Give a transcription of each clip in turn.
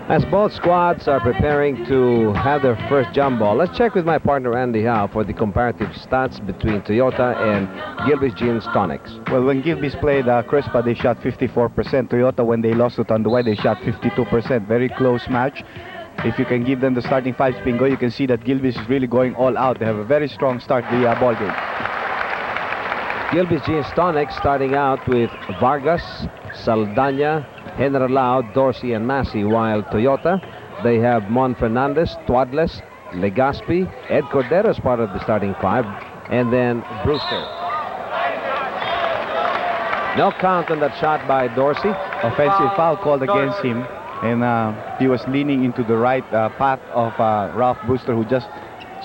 As both squads are preparing to have their first jump ball, let's check with my partner Andy Howe for the comparative stats between Toyota and Gilbey's Gin Tonics. Well, when Gilbey's played Crispa, they shot 54%. Toyota, when they lost to Tanduay, they shot 52%. Very close match. If you can give them the starting five, Bingo, you can see that Gilbey's is really going all out. They have a very strong start to the ball game. Gilbey's Gin Tonics starting out with Vargas, Saldana, Generalao, Dorsey, and Massey, while Toyota, they have Mon Fernandez, Tuadles, Legaspi, Ed Cordero as part of the starting five, and then Brewster. No count on that shot by Dorsey. Offensive foul called against him, and he was leaning into the right path of Ralph Brewster, who just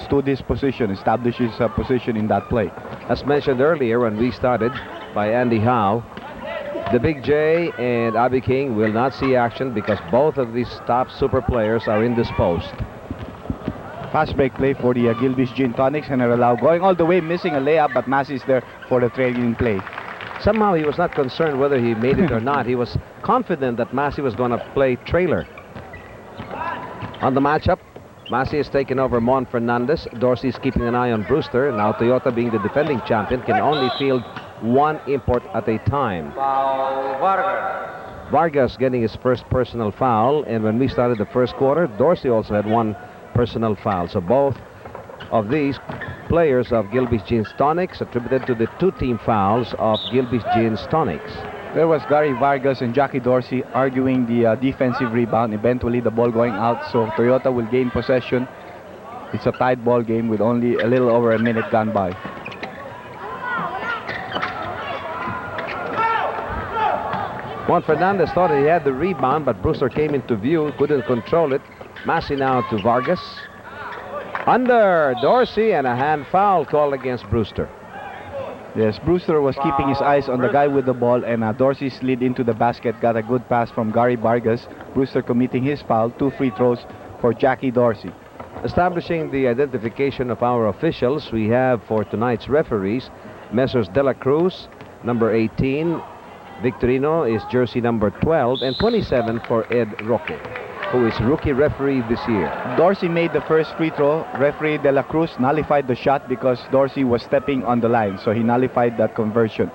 stood his position, established his position in that play. As mentioned earlier when we started by Andy Howe, the Big J and Abby King will not see action because both of these top super players are indisposed. Fast break play for the Gilbey's Gin Tonics, and Generalao going all the way, missing a layup, but Massey is there for the trailing play. Somehow he was not concerned whether he made it or not. He was confident that Massey was going to play trailer. On the matchup, Massey has taken over Mon Fernandez. Dorsey is keeping an eye on Brewster. Now Toyota, being the defending champion, can only field one import at a time. Vargas getting his first personal foul, and when we started the first quarter, Dorsey also had one personal foul. So both of these players of Gilbey's Gin Tonics attributed to the two-team fouls of Gilbey's Gin Tonics. There was Gary Vargas and Jackie Dorsey arguing the defensive rebound. Eventually the ball going out, so Toyota will gain possession. It's a tight ball game with only a little over a minute gone by. Juan Fernandez thought he had the rebound, but Brewster came into view, couldn't control it. Massey now to Vargas. Under Dorsey, and a hand foul called against Brewster. Yes, Brewster was keeping his eyes on the guy with the ball, and Dorsey slid into the basket, got a good pass from Gary Vargas. Brewster committing his foul, 2 free throws for Jackie Dorsey. Establishing the identification of our officials, we have for tonight's referees, Messrs. De La Cruz, number 18, Victorino is jersey number 12, and 27 for Ed Roque, who is rookie referee this year. Dorsey made the first free throw. Referee De La Cruz nullified the shot because Dorsey was stepping on the line, so he nullified that conversion.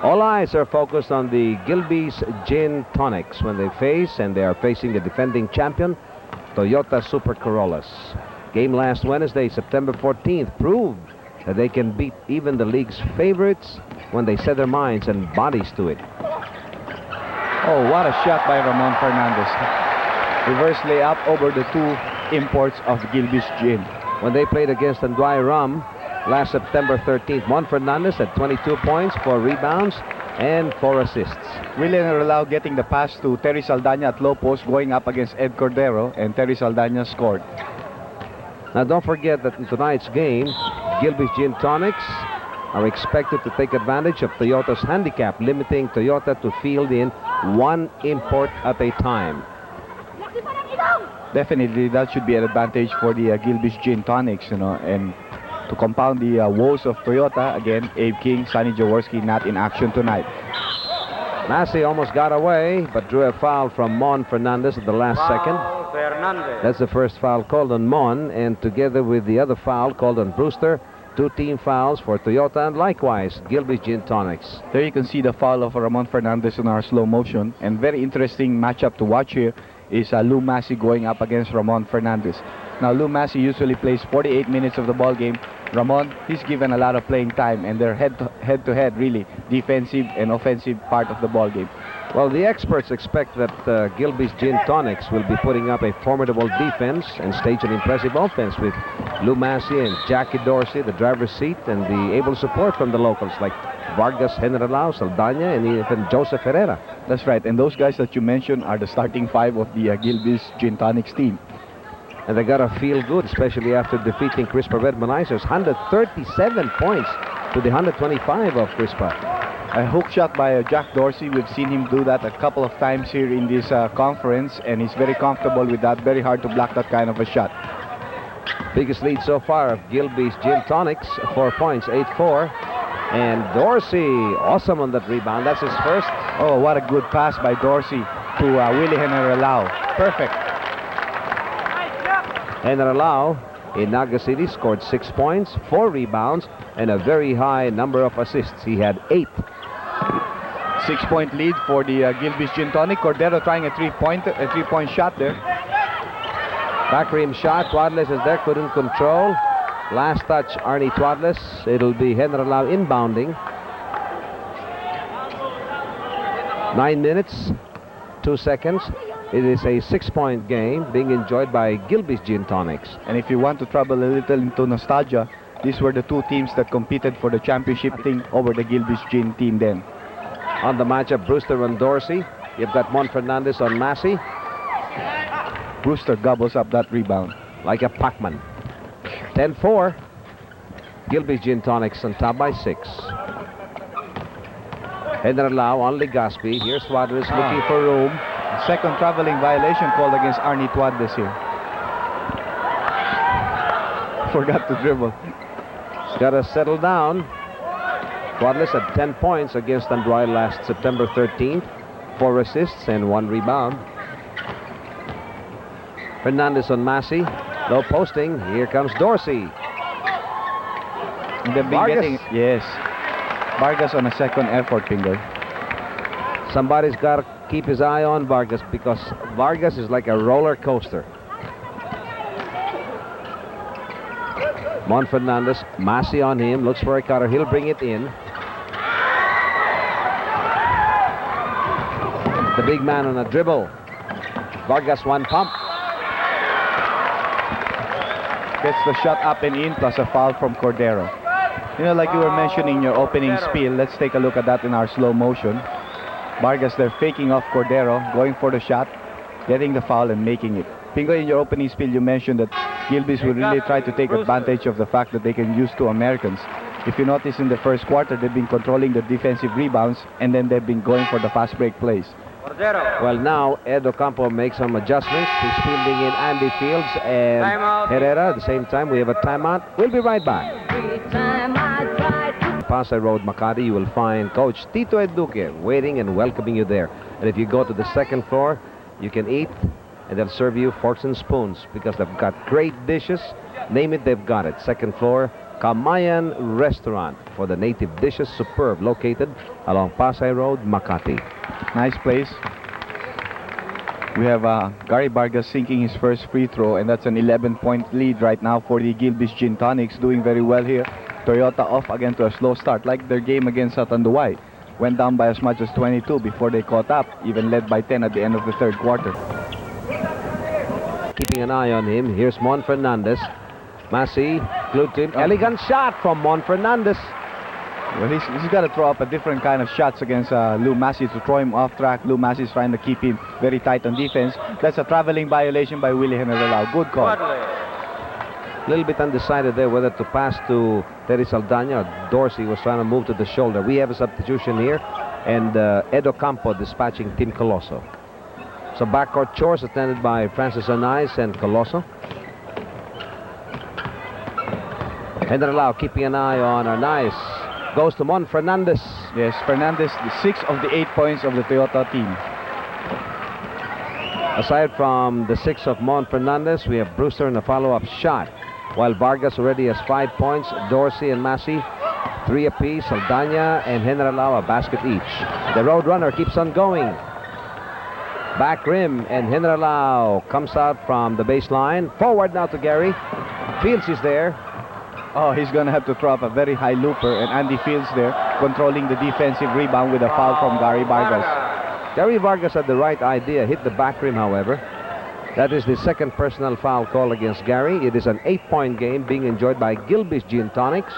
All eyes are focused on the Gilbey's Gin Tonics when they face, and they are facing the defending champion, Toyota Super Corollas. Game last Wednesday, September 14th, proved that they can beat even the league's favorites when they set their minds and bodies to it. Oh, what a shot by Ramon Fernandez. Reverse layup over the 2 imports of Gilbey's Gin. When they played against Tanduay Ram last September 13th, Mon Fernandez had 22 points, 4 rebounds, and 4 assists. William Generalao getting the pass to Terry Saldana at low post, going up against Ed Cordero, and Terry Saldana scored. Now don't forget that in tonight's game, Gilbey's Gin Tonics are expected to take advantage of Toyota's handicap, limiting Toyota to field in 1 import at a time. Definitely, that should be an advantage for the Gilbey's Gin Tonics, you know, and to compound the woes of Toyota, again, Abe King, Sonny Jaworski not in action tonight. Massey almost got away, but drew a foul from Mon Fernandez at the last second. That's the first foul called on Mon, and together with the other foul called on Brewster, 2 team fouls for Toyota, and likewise Gilbey's Gin Tonics. There you can see the foul of Ramon Fernandez in our slow motion, and very interesting matchup to watch here is Lou Massey going up against Ramon Fernandez. Now Lou Massey usually plays 48 minutes of the ball game. Ramon, he's given a lot of playing time, and they're head-to-head really defensive and offensive part of the ball game. Well, the experts expect that Gilbey's Gin Tonics will be putting up a formidable defense and stage an impressive offense with Lou Massey and Jackie Dorsey, the driver's seat, and the able support from the locals like Vargas, Generalao, Saldana, and even Joseph Herrera. That's right, and those guys that you mentioned are the starting 5 of the Gilbey's Gin Tonics team. And they got to feel good, especially after defeating Crispa Redmonizers, 137 points to the 125 of Crispa. A hook shot by Jack Dorsey. We've seen him do that a couple of times here in this conference, and he's very comfortable with that. Very hard to block that kind of a shot. Biggest lead so far of Gilbey's Gin Tonics, 4 points, 8-4. And Dorsey, awesome on that rebound. That's his first. Oh, what a good pass by Dorsey. to Willie Generalao. Perfect. Generalao in Naga City scored 6 points, 4 rebounds, and a very high number of assists. He had 8. 6-point lead for the Gilbeys Gin Tonic. Cordero trying a three-point shot there. Back rim shot. Twadles is there, couldn't control. Last touch, Arnie Twadles. It'll be Generalao inbounding. 9 minutes, 2 seconds. It is a 6-point game being enjoyed by Gilbeys Gin Tonics. And if you want to travel a little into nostalgia, these were the two teams that competed for the championship thing over the Gilbeys Gin team then. On the matchup, Brewster and Dorsey. You've got Mon Fernandez on Massey. Brewster gobbles up that rebound. Like a Pac-Man. 10-4. Gilbeys Gin Tonics on top by 6. Generalao on Legazpi. Here's Twadles looking for room. Second traveling violation called against Arnie Twadles here. Forgot to dribble. He's got to settle down. Twadles had 10 points against Android last September 13th. 4 assists and 1 rebound. Fernandez on Massey. Low posting. Here comes Dorsey. They've been Vargas. Yes. Vargas on a second effort, Pingoy. Somebody's got to keep his eye on Vargas because Vargas is like a roller coaster. Mon Fernandez, Massey on him, looks for a cutter. He'll bring it in. The big man on a dribble. Vargas one pump. Gets the shot up and in, plus a foul from Cordero. You know, like you were mentioning in your opening spiel, let's take a look at that in our slow motion. Vargas there faking off Cordero, going for the shot, getting the foul and making it. Pingo, in your opening spiel, you mentioned that Gilbeys will really try to take advantage of the fact that they can use 2 Americans. If you notice in the first quarter, they've been controlling the defensive rebounds, and then they've been going for the fast break plays. Well, now Ed Ocampo makes some adjustments. He's fielding in Andy Fields and Herrera. At the same time, we have a timeout. We'll be right back. Pasay Road, Makati, you will find Coach Tito Eduque waiting and welcoming you there. And if you go to the second floor, you can eat, and they'll serve you forks and spoons because they've got great dishes. Name it, they've got it. Second floor, Kamayan Restaurant for the native dishes. Superb, located along Pasay Road, Makati. Nice place. We have Gary Vargas sinking his first free throw, and that's an 11-point lead right now for the Gilbeys Gin Tonics, doing very well here. Toyota off again to a slow start, like their game against Satanduay. Went down by as much as 22 before they caught up, even led by 10 at the end of the third quarter. Keeping an eye on him, here's Mon Fernandez. Massey, glued to him. Elegant shot from Mon Fernandez. Well, he's got to throw up a different kind of shots against Lou Massey to throw him off track. Lou Massey's trying to keep him very tight on defense. That's a traveling violation by Willie Generalao. Good call. A little bit undecided there whether to pass to Terry Saldana or Dorsey was trying to move to the shoulder. We have a substitution here, and Ed Ocampo dispatching Tim Coloso. So backcourt chores attended by Francis Anais and Coloso. Generalao keeping an eye on Anais. Goes to Mon Fernandez. Yes, Fernandez, 6 of the 8 points of the Toyota team. Aside from the 6 of Mon Fernandez, we have Brewster in a follow-up shot. While Vargas already has 5 points, Dorsey and Massey 3 apiece, Saldana and Generalao a basket each. The road runner keeps on going. Back rim, and Generalao comes out from the baseline. Forward now to Gary. Fields is there. Oh, he's going to have to throw up a very high looper, and Andy Fields there controlling the defensive rebound with a foul from Gary Vargas. Gary Vargas had the right idea, hit the back rim, however. That is the second personal foul call against Gary. It is an 8-point game being enjoyed by Gilbeys Gin Tonics.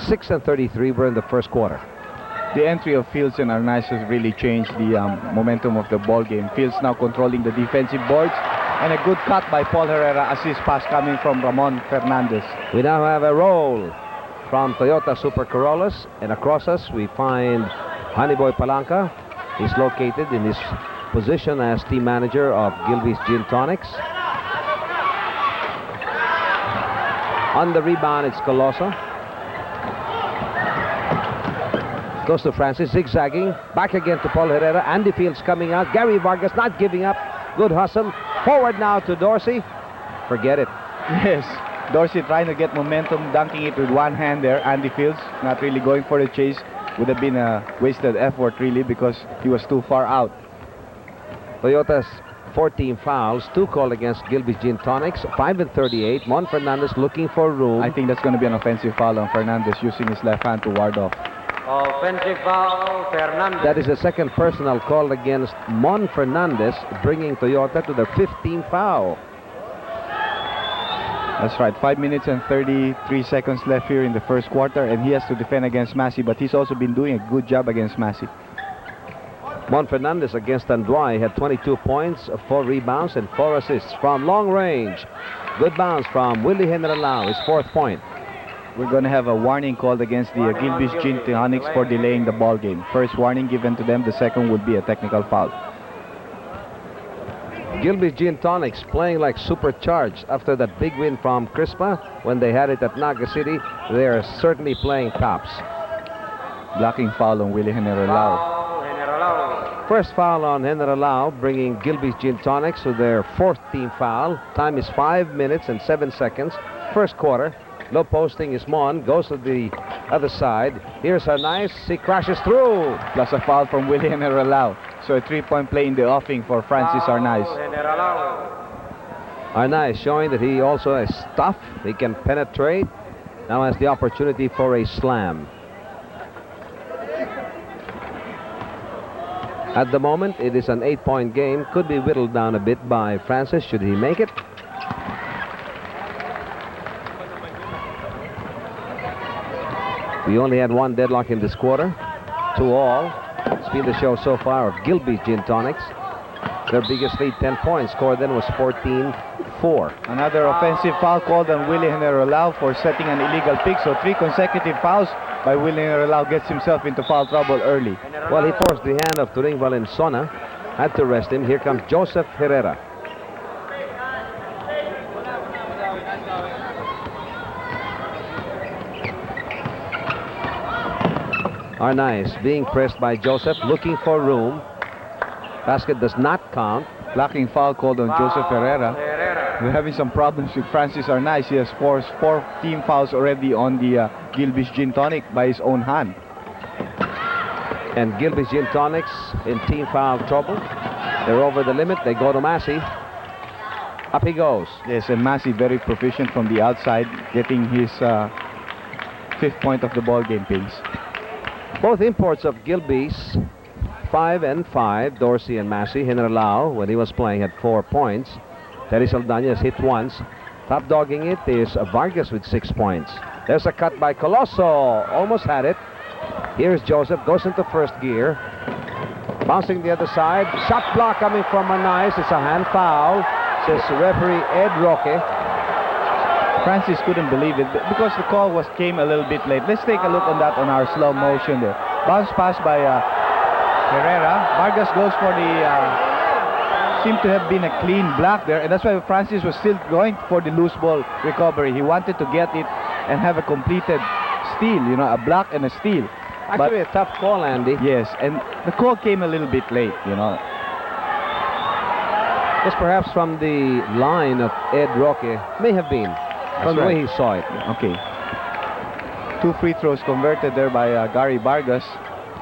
6-33 were in the first quarter. The entry of Fields and Arnaiz has really changed the momentum of the ball game. Fields now controlling the defensive boards, and a good cut by Paul Herrera. Assist pass coming from Ramon Fernandez. We now have a roll from Toyota Super Corollas, and across us we find Honeyboy Palanca. He's located in his position as team manager of Gilbeys Gin Tonics. On the rebound, it's Coloso. Goes to Francis, zigzagging. Back again to Paul Herrera. Andy Fields coming out. Gary Vargas not giving up. Good hustle. Forward now to Dorsey. Forget it. Yes. Dorsey trying to get momentum, dunking it with one hand there. Andy Fields not really going for the chase. Would have been a wasted effort really because he was too far out. Toyota's 14 fouls, 2 called against Gilbey's Gin Tonics, 5 and 38. Mon Fernandez looking for room. I think that's going to be an offensive foul on Fernandez using his left hand to ward off. Offensive foul, Fernandez. That is the second personal called against Mon Fernandez, bringing Toyota to their 15th foul. That's right, 5 minutes and 33 seconds left here in the first quarter, and he has to defend against Massey, but he's also been doing a good job against Massey. Mon Fernandez against Anduay had 22 points, 4 rebounds, and 4 assists from long range. Good bounce from Willie Henry-Lau, his 4th point. We're going to have a warning called against the Gilbey's Gin Tonics for delaying the ball game. First warning given to them, the second would be a technical foul. Gilbey's Gin Tonics playing like supercharged after that big win from Crispa when they had it at Naga City. They are certainly playing tops. Blocking foul on Willie Henry-Lau. First foul on Henry-Lau, bringing Gilbey's Gin Tonics to their 4th team foul. Time is 5 minutes and 7 seconds. First quarter. Low posting is Mon. Goes to the other side. Here's Arnaiz. He crashes through. Plus a foul from Willie Henry-Lau. So a 3-point play in the offing for Francis Arnaiz. Arnaiz showing that he also has stuff. He can penetrate. Now has the opportunity for a slam. At the moment, it is an 8-point game. Could be whittled down a bit by Francis should he make it. We only had one deadlock in this quarter. 2-all. It's been the show so far of Gilbey's Gin Tonics. Their biggest lead, 10 points. Score then was 14-4. Another offensive foul called on Willie Henry-Lau for setting an illegal pick. So 3 consecutive fouls by Willie Henry-Lau gets himself into foul trouble early. Well, he forced the hand of Turing Valensona. Had to rest him. Here comes Joseph Herrera. Arnaiz being pressed by Joseph, looking for room. Basket does not count. Blocking foul called on Joseph Herrera. We're having some problems with Francis Arnaiz. He has forced 4 team fouls already on the Gilbey's Gin Tonic by his own hand. And Gilbey's Gin Tonics in team foul trouble. They're over the limit. They go to Massey. Up he goes. Yes, and Massey very proficient from the outside, getting his 5th point of the ball game, Pigs. Both imports of Gilbey's, 5 and 5, Dorsey and Massey. Henry-Lau, when he was playing, had 4 points. Terry Saldana has hit once. Top dogging it is Vargas with 6 points. There's a cut by Colosso. Almost had it. Here's Joseph. Goes into first gear. Bouncing the other side. Shot block coming from Arnaiz. It's a hand foul, says referee Ed Roque. Francis couldn't believe it because the call came a little bit late. Let's take a look on that on our slow motion there. Bounce pass by Herrera. Vargas goes for the seemed to have been a clean block there, and that's why Francis was still going for the loose ball recovery. He wanted to get it and have a completed steal, you know, a block and a steal. Actually, a tough call, Andy. Yes, and the call came a little bit late, you know. Just perhaps from the line of Ed Roque. May have been. From the way he saw it. Okay. 2 free throws converted there by Gary Vargas.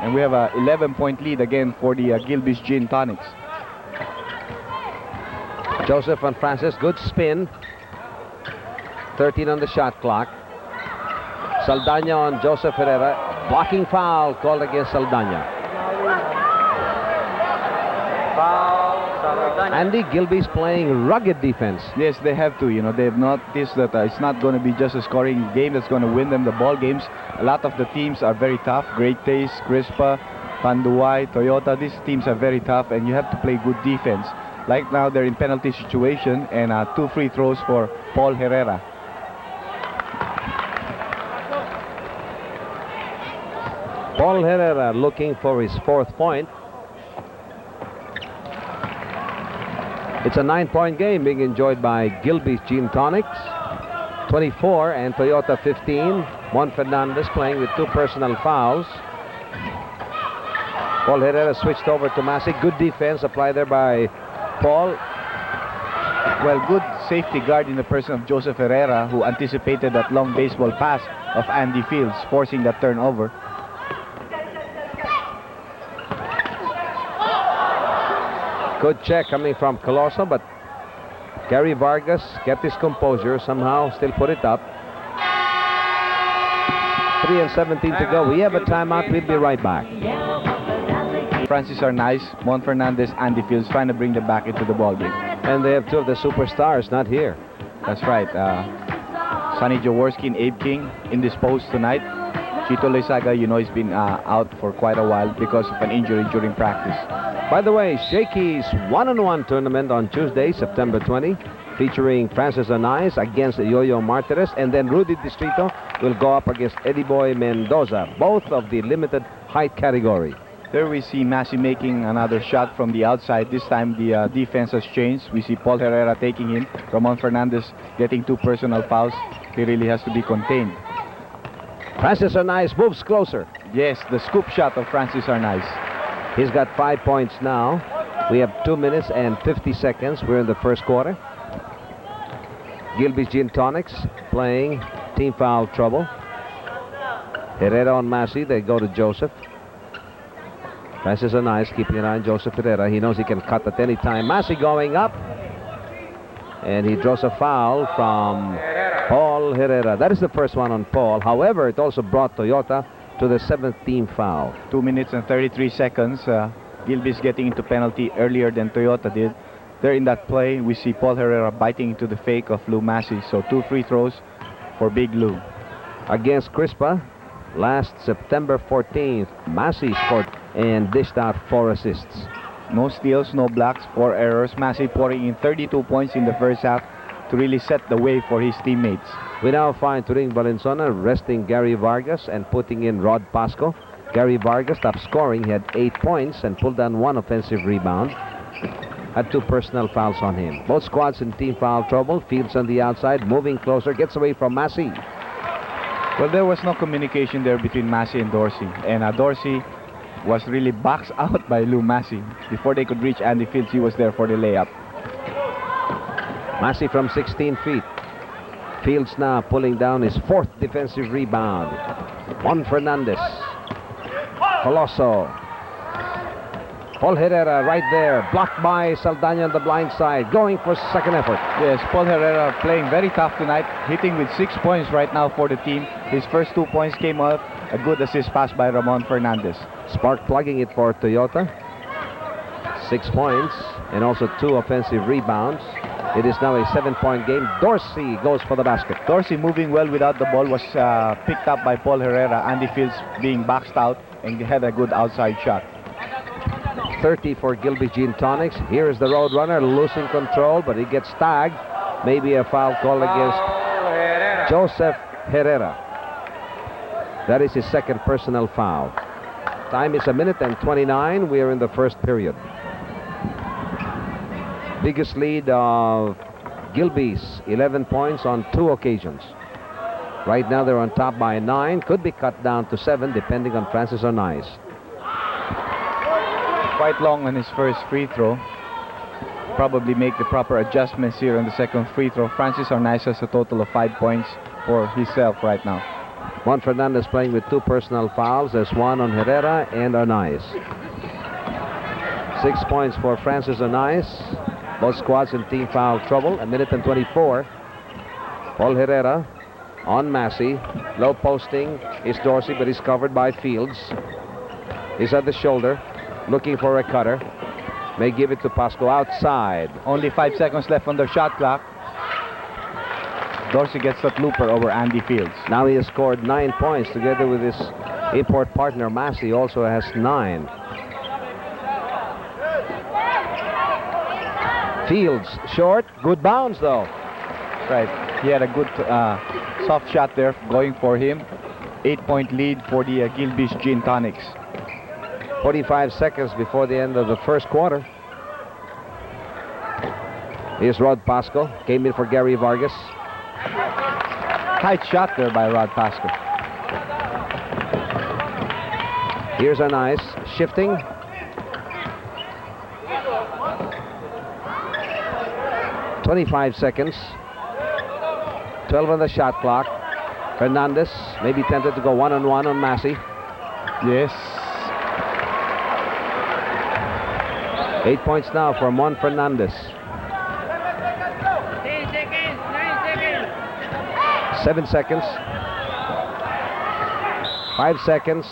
And we have a 11-point lead again for the Gilbey's Gin Tonics. Joseph and Francis, good spin. 13 on the shot clock. Saldana on Joseph Herrera. Blocking foul called against Saldana. Andy, Gilbey's playing rugged defense. Yes, they have to. You know, they have noticed that it's not going to be just a scoring game that's going to win them the ball games. A lot of the teams are very tough. Great Taste, Crispa, Panduay, Toyota. These teams are very tough, and you have to play good defense. Like now, they're in penalty situation, and 2 free throws for Paul Herrera. Paul Herrera looking for his 4th point. It's a 9-point game being enjoyed by Gilbey's Gin Tonics. 24 and Toyota 15. Juan Fernandez playing with 2 personal fouls. Paul Herrera switched over to Massey. Good defense applied there by Paul. Well, good safety guard in the person of Joseph Herrera, who anticipated that long baseball pass of Andy Fields, forcing that turnover. Good check coming from Coloso, but Gary Vargas kept his composure, somehow still put it up. 3:17 to go. We have a timeout. We'll be right back. Francis Arnaiz, Mon Fernandez, Andy Fields trying to bring them back into the ballgame. And they have two of the superstars not here. That's right. Sonny Jaworski and Abe King indisposed tonight. Chito Loizaga, you know, he's been out for quite a while because of an injury during practice. By the way, Shakey's one-on-one tournament on Tuesday, September 20, featuring Francis Arnaiz against Yo-Yo Martinez, and then Rudy Distrito will go up against Eddie Boy Mendoza, both of the limited height category. There we see Massey making another shot from the outside. This time the defense has changed. We see Paul Herrera taking him. Ramon Fernandez getting 2 personal fouls. He really has to be contained. Francis Arnaiz moves closer. Yes, the scoop shot of Francis Arnaiz. He's got 5 points now. We have 2 minutes and 50 seconds. We're in the first quarter. Gilbey's Gin Tonics playing team foul trouble. Herrera on Massey. They go to Joseph. Francis Arnaiz keeping an eye on Joseph Herrera. He knows he can cut at any time. Massey going up. And he draws a foul from Paul Herrera. That is the first one on Paul. However, it also brought Toyota to the 7th team foul. 2 minutes and 33 seconds. Gilbey's getting into penalty earlier than Toyota did. There in that play, we see Paul Herrera biting into the fake of Lou Massey. So 2 free throws for Big Lou. Against Crispa, last September 14th, Massey scored and dished out 4 assists. No steals, no blocks, 4 errors. Massey pouring in 32 points in the first half to really set the way for his teammates. We now find Turing Valenzuela resting Gary Vargas and putting in Rod Pasco. Gary Vargas stopped scoring. He had 8 points and pulled down 1 offensive rebound. Had 2 personal fouls on him. Both squads in team foul trouble. Fields on the outside, moving closer, gets away from Massey. Well, there was no communication there between Massey and Dorsey. And Dorsey was really boxed out by Lou Massey. Before they could reach Andy Fields, he was there for the layup. Massey from 16 feet. Fields now pulling down his 4th defensive rebound. Juan Fernandez. Coloso. Paul Herrera right there. Blocked by Saldaña on the blind side. Going for second effort. Yes, Paul Herrera playing very tough tonight. Hitting with 6 points right now for the team. His first 2 points came off a good assist pass by Ramon Fernandez. Spark plugging it for Toyota. 6 points and also 2 offensive rebounds. It is now a 7-point game. Dorsey goes for the basket. Dorsey moving well without the ball was picked up by Paul Herrera. Andy Fields being boxed out and had a good outside shot. 30 for Gilbey's Gin Tonics. Here is the road runner, losing control, but he gets tagged. Maybe a foul call against Joseph Herrera. That is his 2nd personal foul. Time is 1 minute and 29. We are in the first period. Biggest lead of Gilbey's, 11 points on 2 occasions. Right now they're on top by 9. Could be cut down to 7 depending on Francis Arnaiz. Quite long on his first free throw. Probably make the proper adjustments here on the 2nd free throw. Francis Arnaiz has a total of 5 points for himself right now. Juan Fernandez playing with 2 personal fouls. There's 1 on Herrera and Arnaiz. 6 points for Francis Arnaiz. Both squads in team foul trouble. 1 minute and 24. Paul Herrera on Massey. Low posting is Dorsey, but he's covered by Fields. He's at the shoulder, looking for a cutter. May give it to Pasco outside. Only 5 seconds left on the shot clock. Dorsey gets that looper over Andy Fields. Now he has scored 9 points together with his import partner Massey also has 9. Fields short, good bounce though. Right, he had a good soft shot there going for him. 8-point lead for the Gilbey's Gin Tonics. 45 seconds before the end of the first quarter. Here's Rod Pasco, came in for Gary Vargas. Tight shot there by Rod Pasco. Here's Arnaiz shifting, 25 seconds. 12 on the shot clock. Fernandez may be tempted to go one-on-one on Massey. Yes. 8 points now for Mon Fernandez. 7 seconds. 5 seconds.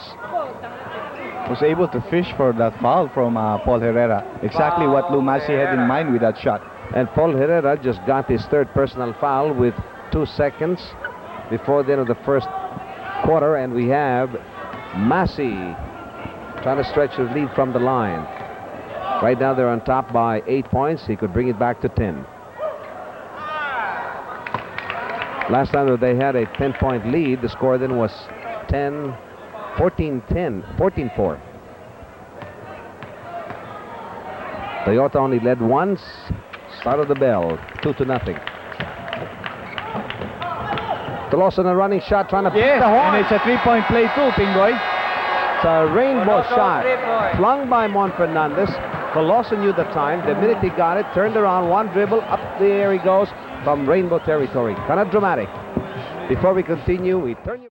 Was able to fish for that foul from Paul Herrera. Exactly what Lou Massey had in mind with that shot. And Paul Herrera just got his third personal foul with 2 seconds before the end of the first quarter. And we have Massey trying to stretch the lead from the line. Right now they're on top by 8 points. He could bring it back to 10. Last time that they had a 10-point lead, the score then was 14-10, 14-4. Toyota only led once. Start of the bell, 2-0. Lawson a running shot trying to beat the horn. And it's a 3-point play too, Pingoy. It's a rainbow shot flung by Mon Fernandez. Colosso knew the time. The minute he got it, turned around, one dribble, up the air he goes from rainbow territory. Kind of dramatic. Before we continue, we turn you...